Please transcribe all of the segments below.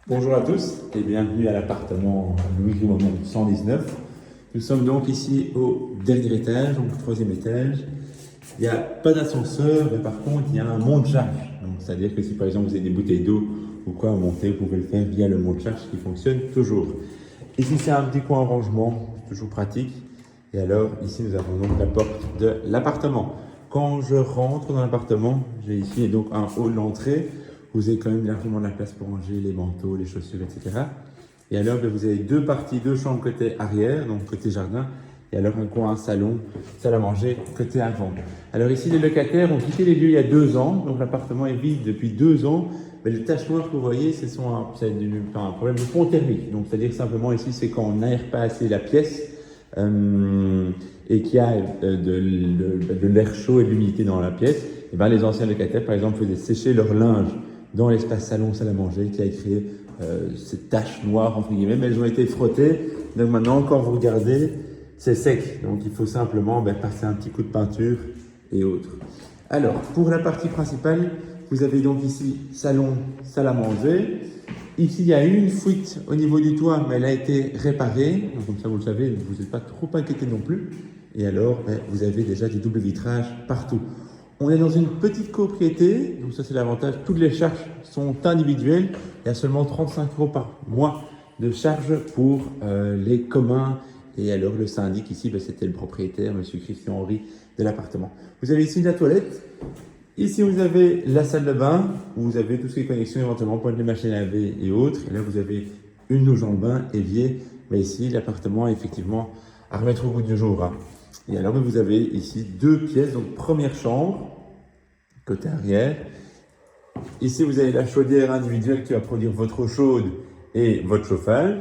Bonjour à tous et bienvenue à l'appartement Louis Grimont 119. Nous sommes donc ici au dernier étage, donc au troisième étage. Il n'y a pas d'ascenseur, mais par contre il y a un monte-charge. Donc c'est-à-dire que si par exemple vous avez des bouteilles d'eau ou quoi à monter, vous pouvez le faire via le monte-charge qui fonctionne toujours. Ici c'est un petit coin rangement, toujours pratique. Et alors ici nous avons donc la porte de l'appartement. Quand je rentre dans l'appartement, j'ai ici donc un hall d'entrée. Vous avez quand même largement de la place pour ranger les manteaux, les chaussures, etc. Et alors, vous avez deux parties, deux chambres côté arrière, donc côté jardin, et alors un coin, un salon, salle à manger côté avant. Alors ici, les locataires ont quitté les lieux il y a 2 ans, donc l'appartement est vide depuis 2 ans. Mais les taches noires que vous voyez, c'est un problème de fond thermique. Donc, c'est-à-dire simplement ici, c'est quand on n'aère pas assez la pièce et qu'il y a de l'air chaud et de l'humidité dans la pièce. Et ben, les anciens locataires, par exemple, faisaient sécher leur linge dans l'espace salon, salle à manger, qui a créé ces taches noires, entre guillemets, mais elles ont été frottées. Donc maintenant, quand vous regardez, c'est sec. Donc il faut simplement passer un petit coup de peinture et autres. Alors, pour la partie principale, vous avez donc ici salon, salle à manger. Ici, il y a eu une fuite au niveau du toit, mais elle a été réparée. Donc, comme ça, vous le savez, vous n'êtes pas trop inquiété non plus. Et alors, vous avez déjà du double vitrage partout. On est dans une petite copropriété, donc ça c'est l'avantage, toutes les charges sont individuelles. Il y a seulement 35 € par mois de charges pour les communs. Et alors le syndic ici, c'était le propriétaire, monsieur Christian Henry, de l'appartement. Vous avez ici la toilette. Ici vous avez la salle de bain, où vous avez tout ce qui est connexion éventuellement pour les machines à laver et autres. Et là vous avez une douche en bain, évier. Mais ici l'appartement est effectivement à remettre au goût du jour. Et alors, vous avez ici 2 pièces, donc première chambre, côté arrière. Ici, vous avez la chaudière individuelle qui va produire votre eau chaude et votre chauffage.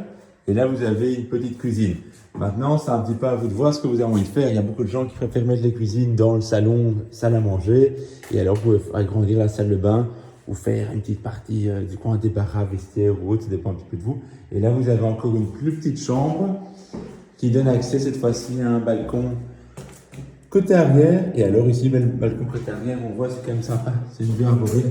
Et là, vous avez une petite cuisine. Maintenant, c'est un petit peu à vous de voir ce que vous avez envie de faire. Il y a beaucoup de gens qui préfèrent mettre les cuisines dans le salon, salle à manger. Et alors, vous pouvez agrandir la salle de bain ou faire une petite partie du coin débarras, vestiaire ou autre, ça dépend un petit peu de vous. Et là, vous avez encore une plus petite chambre qui donne accès cette fois-ci à un balcon côté arrière. Et alors ici, le balcon côté arrière, on voit, c'est quand même sympa. C'est une vue arborée.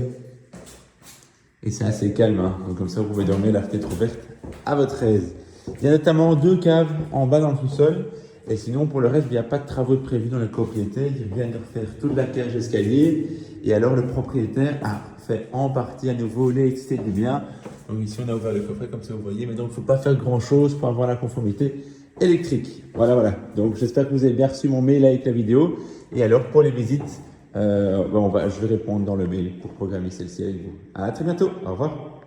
Et c'est assez calme. Donc comme ça, vous pouvez dormir la fenêtre ouverte à votre aise. Il y a notamment 2 caves en bas dans le sous-sol. Et sinon, pour le reste, il n'y a pas de travaux de prévus dans la copropriété. Ils viennent de refaire toute la cage d'escalier. Et alors, le propriétaire a fait en partie à nouveau l'électricité du bien. Donc ici, on a ouvert le coffret comme ça, vous voyez. Mais donc, il ne faut pas faire grand-chose pour avoir la conformité électrique. Voilà. Donc, j'espère que vous avez bien reçu mon mail avec la vidéo. Et alors, pour les visites, je vais répondre dans le mail pour programmer celle-ci avec vous. À très bientôt. Au revoir.